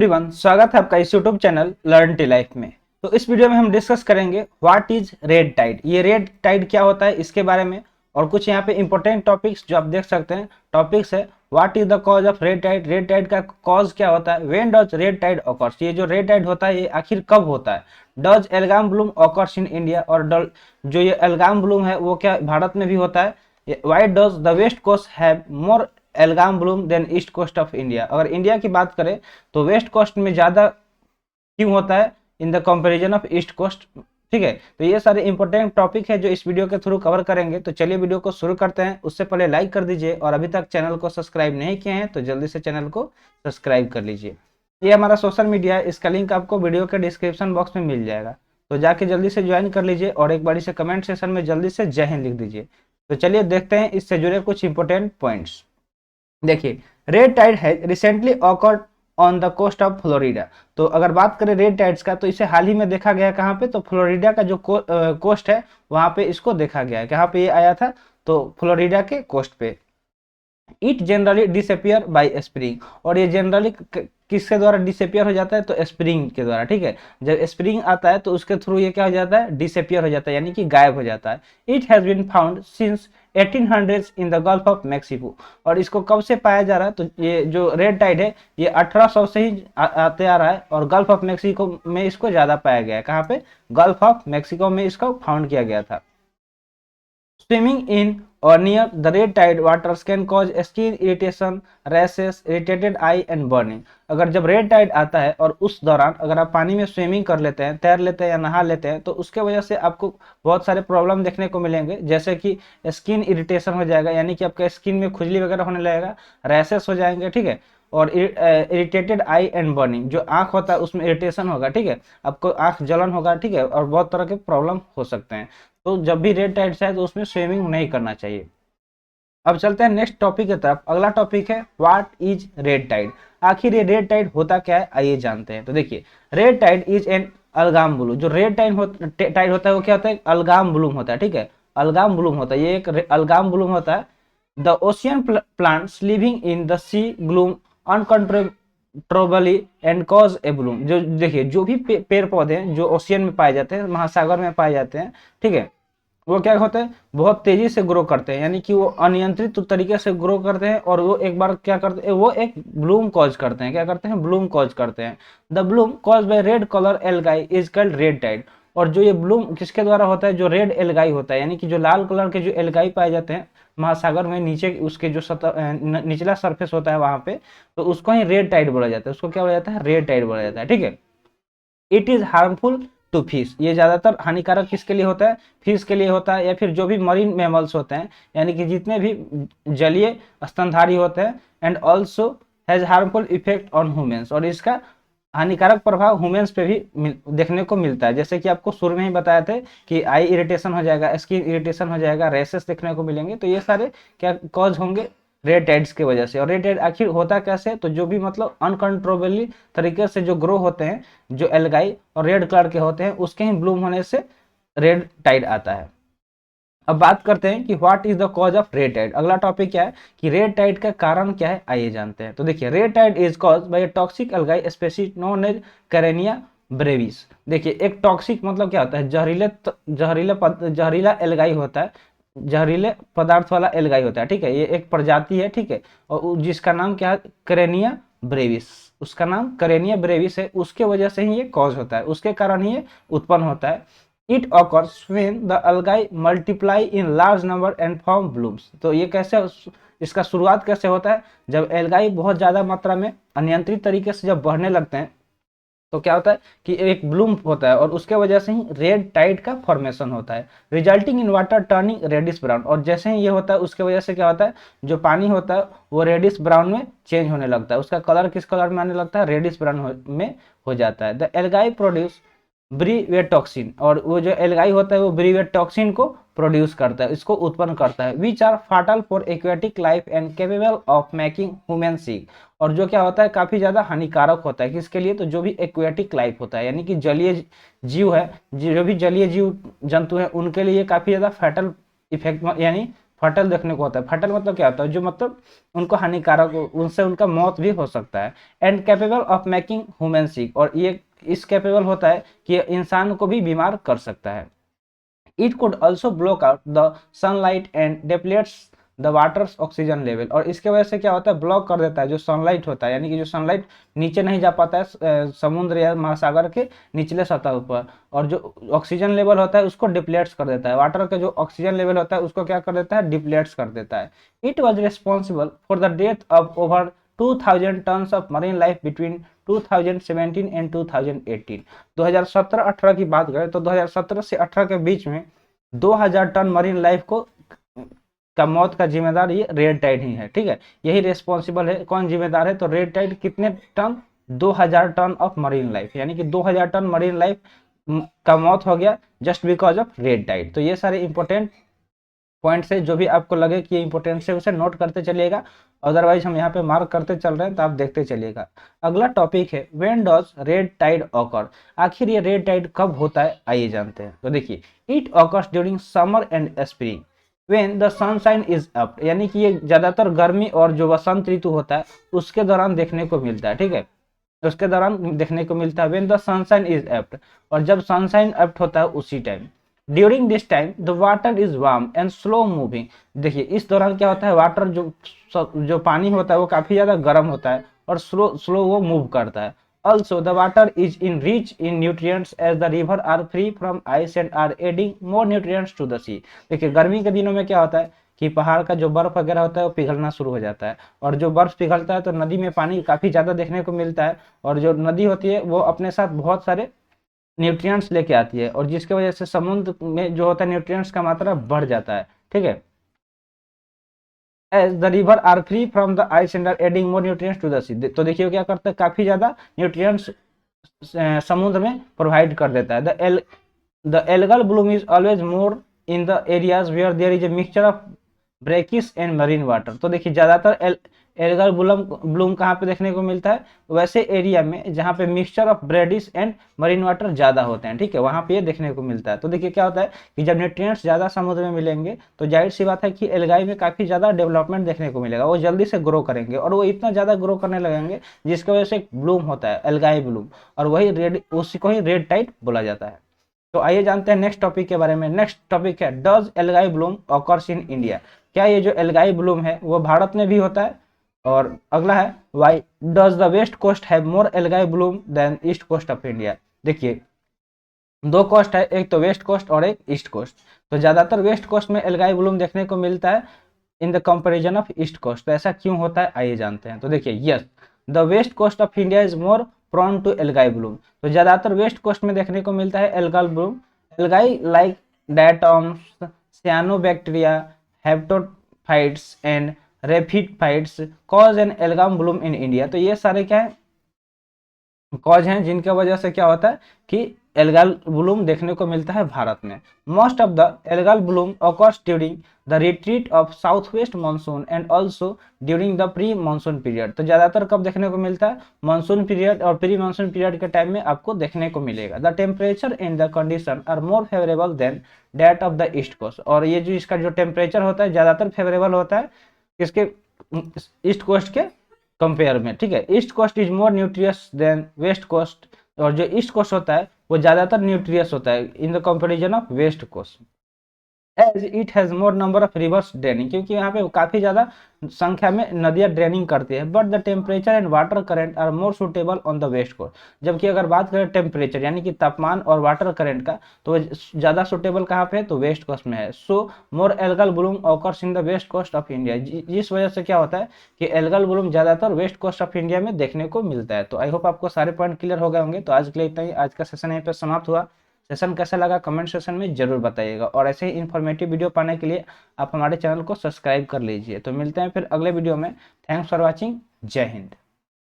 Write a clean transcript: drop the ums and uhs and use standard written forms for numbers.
Everyone, स्वागत है आपका इस YouTube channel learn tea life में। तो इस वीडियो में हम डिस्कस करेंगे व्हाट इज रेड टाइड। ये रेड टाइड क्या होता है इसके बारे में, और कुछ यहाँ पे इंपॉर्टेंट टॉपिक्स जो आप देख सकते हैं। टॉपिक्स है what is the cause of red tide, red tide का कॉज क्या होता है, when does red tide occurs, ये जो रेड टाइड होता है ये आखिर कब होता है, does algal bloom occurs in India, और जो ये एल्गाम ब्लूम है वो क्या भारत में भी होता है, why does the west coast have more algal bloom than east coast of India. अगर इंडिया की बात करें तो वेस्ट कोस्ट में ज़्यादा क्यों होता है in the comparison of east coast. ठीक है, तो ये सारे इंपॉर्टेंट टॉपिक है जो इस वीडियो के थ्रू कवर करेंगे। तो चलिए वीडियो को शुरू करते हैं। उससे पहले लाइक कर दीजिए, और अभी तक चैनल को सब्सक्राइब नहीं किए हैं तो जल्दी से चैनल को सब्सक्राइब कर लीजिए। ये हमारा सोशल मीडिया है, इसका लिंक आपको वीडियो के डिस्क्रिप्शन बॉक्स में मिल जाएगा, तो जाके जल्दी से ज्वाइन कर लीजिए, और एक बारी से कमेंट सेक्शन में जल्दी से जय हिंद लिख दीजिए। तो चलिए देखते हैं इससे जुड़े कुछ इंपॉर्टेंट पॉइंट्स। देखिए, रेड टाइड है recently occurred on the coast of Florida. तो अगर बात करें रेड टाइड्स का, तो इसे हाल ही में देखा गया कहाँ पे, तो फ्लोरिडा का जो कोस्ट है वहां पे इसको देखा गया है। कहाँ पे ये आया था, तो फ्लोरिडा के कोस्ट पे। It generally disappear bye spring, और ये जनरली किसके द्वारा डिसअपियर हो जाता है, तो स्प्रिंग के द्वारा। ठीक है, जब स्प्रिंग आता है तो उसके थ्रू ये क्या हो जाता है, डिसअपियर हो जाता है, यानी कि गायब हो जाता है। It has been found since 1800s in the Gulf of Mexico, और इसको कब से पाया जा रहा है, तो ये जो रेड टाइड है ये 1800 से ही आते आ रहा है, और गल्फ ऑफ मैक्सिको में इसको ज्यादा पाया गया है। कहाँ पे, गल्फ ऑफ मैक्सिको में इसको फाउंड किया गया था। Swimming in or near the red tide waters can cause skin irritation, rashes, irritated eye and burning। अगर जब रेड टाइड आता है और उस दौरान अगर आप पानी में स्विमिंग कर लेते हैं, तैर लेते हैं या नहा लेते हैं, तो उसके वजह से आपको बहुत सारे प्रॉब्लम देखने को मिलेंगे, जैसे कि स्किन इरिटेशन हो जाएगा, यानी कि आपका स्किन में खुजली वगैरह होने लगेगा, रैशेस हो जाएंगे। ठीक है, और इरिटेटेड आई एंड बर्निंग, जो आंख होता है उसमें इरिटेशन होगा। ठीक है, आपको आंख जलन होगा। ठीक है, और बहुत तरह के प्रॉब्लम हो सकते हैं। तो जब भी रेड टाइड्स है तो उसमें स्विमिंग नहीं करना चाहिए। अब चलते हैं नेक्स्ट टॉपिक की तरफ। अगला टॉपिक है व्हाट इज रेड टाइड। आखिर ये रेड टाइड होता क्या है, आइए जानते हैं। तो देखिए, red tide is an algal bloom. जो रेड टाइड होता है वो क्या होता है, अलगाम ब्लूम होता है। ठीक है, अलगाम ब्लूम होता है, ये एक अलगाम ब्लूम होता है। The ocean plants living in the sea bloom uncontrollably and cause a bloom. जो देखिए, जो भी पेड़ पौधे हैं जो ओशियन में पाए जाते हैं, महासागर में पाए जाते हैं, ठीक है, वो क्या होते हैं, बहुत तेजी से ग्रो करते हैं, यानी कि वो अनियंत्रित तरीके से ग्रो करते हैं, और वो एक बार क्या करते हैं, वो एक ब्लूम कॉज करते हैं। क्या करते हैं, ब्लूम कॉज करते हैं। The bloom cause by red colour algae is called red tide. और जो ये ब्लूम किसके द्वारा होता है, जो रेड एल्गाई होता है, यानी कि जो लाल कलर के जो एल्गाई पाए जाते हैं महासागर में, नीचे उसके जो निचला सरफेस होता है वहां पे, तो उसको ही रेड टाइड बोला जाता है। उसको क्या बोला जाता है, रेड टाइड बोला जाता है। ठीक है, it is harmful to fish. ये ज्यादातर हानिकारक किसके लिए होता है, फिश के लिए होता है, या फिर जो भी मरीन मैमल्स होते हैं, यानी कि जितने भी जलीय स्तनधारी होते हैं। And also has harmful effect on humans, और इसका हानिकारक प्रभाव ह्यूमन्स पे भी देखने को मिलता है। जैसे कि आपको शुरू में ही बताया थे कि आई इरिटेशन हो जाएगा, स्किन इरिटेशन हो जाएगा, रेसेस देखने को मिलेंगे। तो ये सारे क्या कॉज होंगे, रेड टाइड्स की वजह से। और रेड टाइड आखिर होता कैसे, तो जो भी मतलब अनकंट्रोलेबली तरीके से जो ग्रो होते हैं, जो एल्गाई और रेड कलर के होते हैं, उसके ही ब्लूम होने से रेड टाइड आता है। अब बात करते हैं कि what is the cause of red tide. अगला टॉपिक क्या है कि रेड टाइड का कारण क्या है, आइए जानते हैं। तो देखिए, red tide is cause by toxic algae species known as Karenia brevis. देखिए, एक टॉक्सिक मतलब क्या होता है, जहरीला एल्गाई होता है, जहरीले पदार्थ वाला एल्गाई होता है। ठीक है, ये एक प्रजाति है। ठीक है, और जिसका नाम क्या है, करेनिया ब्रेविस। उसका नाम करेनिया ब्रेविस है, उसके वजह से ही ये कॉज होता है, उसके कारण ही ये उत्पन्न होता है। It occurs when the algae multiply in large number and form blooms। तो ये कैसे, इसका शुरुआत कैसे होता है, जब एल्गाई बहुत ज्यादा मात्रा में अनियंत्रित तरीके से जब बढ़ने लगते हैं, तो क्या होता है कि एक ब्लूम होता है, और उसके वजह से ही रेड टाइड का फॉर्मेशन होता है, resulting in water turning reddish brown. और जैसे ही ये होता है उसके वजह से क्या होता है, जो पानी होता है वो रेडिश ब्राउन में चेंज होने लगता है, उसका कलर किस कलर में आने लगता है, रेडिश ब्राउन में हो जाता है। द एल्गाई प्रोड्यूस ब्रीवेटॉक्सिन, और वो जो एल्गाई होता है वो ब्रीवेटॉक्सिन को प्रोड्यूस करता है, इसको उत्पन्न करता है, which are fatal for aquatic life and capable of making human sick. और जो क्या होता है, काफी ज्यादा हानिकारक होता है, किसके लिए, तो जो भी एक्वेटिक लाइफ होता है, यानी कि जलीय जीव है, जो भी जलीय जीव जंतु है, उनके लिए काफी ज्यादा फैटल इफेक्ट यानी फटल देखने को होता है। फटल मतलब क्या होता है, जो मतलब उनको हानिकारक, उनसे उनका मौत भी हो सकता है। And capable of making human sick, और ये इस कैपेबल होता है कि इंसान को भी बीमार कर सकता है। It could also block out the sunlight and depletes the water's oxygen level, और इसके वजह से क्या होता है, ब्लॉक कर देता है जो सनलाइट होता है, यानी कि जो सनलाइट नीचे नहीं जा पाता है समुद्र या महासागर के निचले सतह पर, और जो ऑक्सीजन लेवल होता है उसको डिप्लेट्स कर देता है। वाटर का जो ऑक्सीजन लेवल होता है उसको क्या कर देता है, डिप्लेट्स कर देता है। It was responsible for the death of over 2000 tons of marine life between 2017 and 2018। 2017-18 की बात करें तो 2017 से 18 के बीच में 2000 टन मरीन लाइफ को का मौत का जिम्मेदार ये रेड टाइड ही है। ठीक है, यही रिस्पॉन्सिबल है। कौन जिम्मेदार है, तो रेड टाइड कितने ton, 2000 ton of marine life, यानी कि 2000 टन मरीन लाइफ का मौत हो गया just because of red tide. तो ये सारे इंपॉर्टेंट पॉइंट्स है, जो भी आपको लगे कि इंपॉर्टेंट है उसे नोट करते चलिएगा, अदरवाइज हम यहाँ पे मार्क करते चल रहे हैं तो आप देखते चलिएगा। अगला टॉपिक है when does red tide occur, आखिर ये रेड टाइड कब होता है आइए जानते हैं। तो देखिए, it occurs during summer and spring when the sunshine is up, यानी कि ये ज्यादातर गर्मी और जो वसंत ऋतु होता है उसके दौरान देखने को मिलता है। ठीक है, उसके दौरान देखने को मिलता है व्हेन द सनशाइन इज अप्ट, और जब सनशाइन अप्ट होता है उसी time. During this time the water is warm and slow moving, देखिए इस दौरान क्या होता है, वाटर जो पानी होता है वो काफी ज्यादा गर्म होता है और स्लो स्लो वो मूव करता है। Also the water is in rich in nutrients as the river are free from ice and are adding more nutrients to the sea. देखिए गर्मी के दिनों में क्या होता है कि पहाड़ का जो बर्फ वगैरह होता है वो पिघलना शुरू हो जाता है, और जो बर्फ पिघलता है तो नदी में पानी काफी ज्यादा देखने को मिलता है, और जो नदी होती है वो अपने साथ बहुत सारे न्यूट्रिएंट्स लेके आती है, और जिसके वजह से समुद्र में जो होता है न्यूट्रिएंट्स का मात्रा बढ़ जाता है। ठीक है, as the river are free from the ice and are adding more nutrients to the sea, तो देखिए क्या करता है, काफी ज्यादा न्यूट्रिएंट्स समुद्र में प्रोवाइड कर देता है। The algal bloom is always more in the areas where there is a mixture of brackish and marine water, तो देखिए ज्यादातर एल्गल ब्लूम कहाँ पे देखने को मिलता है, वैसे एरिया में जहाँ पे mixture of brackish and marine water ज्यादा होते हैं। ठीक है, वहाँ पे ये देखने को मिलता है। तो देखिए क्या होता है कि जब न्यूट्रिएंट्स ज्यादा समुद्र में मिलेंगे तो जाहिर सी बात है कि एल्गाई में काफी ज्यादा डेवलपमेंट देखने को मिलेगा, वो जल्दी से ग्रो करेंगे और वो इतना ज्यादा ग्रो करने लगेंगे जिसकी वजह से एक ब्लूम होता है, एल्गाई ब्लूम, और वही रेड, उसी को ही रेड टाइड बोला जाता है। तो आइए जानते हैं नेक्स्ट टॉपिक के बारे में। नेक्स्ट टॉपिक है does algae Bloom occurs in India, क्या ये जो एल्गाई ब्लूम है वो भारत में भी होता है। और अगला है why does the west coast have more algae bloom than east coast of India, देखिए दो कोस्ट है, एक तो वेस्ट कोस्ट और एक ईस्ट कोस्ट, तो ज्यादातर वेस्ट कोस्ट में एल्गाई ब्लूम देखने को मिलता है in the comparison of east coast. तो ऐसा क्यों होता है आइए जानते हैं। तो देखिए yes, the west coast of India is more prone to algae bloom, तो ज्यादातर वेस्ट कोस्ट में देखने को मिलता है algae bloom. Algae like diatoms, cyanobacteria, haptophytes and raphidophytes cause an algal bloom in India, तो ये सारे क्या है, कॉज हैं जिनके वजह से क्या होता है कि एल्गल ब्लूम देखने को मिलता है भारत में। Most of the algal bloom occurs during the retreat of south west monsoon and also during the pre monsoon period, तो ज्यादातर कब देखने को मिलता है, मानसून पीरियड और प्री मानसून पीरियड के टाइम में आपको देखने को मिलेगा। The temperature and the condition are more favourable than that of the east coast, और ये जो इसका जो टेम्परेचर होता है ज्यादातर फेवरेबल होता है किसके, ईस्ट कोस्ट के कंपेयर में। ठीक है, east coast is more nutritious than west coast, और जो ईस्ट कोस्ट होता है वो ज्यादातर न्यूट्रियस होता है in the comparison of west coast, as it has more number of rivers draining, क्योंकि यहाँ पे काफी ज्यादा संख्या में नदियां ड्रेनिंग करती है। But the temperature and water current are more suitable on the west coast, जबकि अगर बात करें टेम्परेचर यानी कि तापमान और वाटर करंट का, तो ज्यादा सुटेबल कहाँ पे है, तो वेस्ट कोस्ट में है। So more algal bloom occurs in the west coast of India, जिस वजह से क्या होता है कि एल्गल ब्लूम ज्यादातर वेस्ट कोस्ट ऑफ इंडिया में देखने को मिलता है। तो आई होप आपको सारे पॉइंट क्लियर हो गए होंगे। तो आज के लिए इतना ही, आज का सेशन यहीं पर समाप्त हुआ। सेशन कैसा लगा कमेंट सेक्शन में जरूर बताइएगा, और ऐसे ही इन्फॉर्मेटिव वीडियो पाने के लिए आप हमारे चैनल को सब्सक्राइब कर लीजिए। तो मिलते हैं फिर अगले वीडियो में। थैंक्स फॉर वॉचिंग, जय हिंद।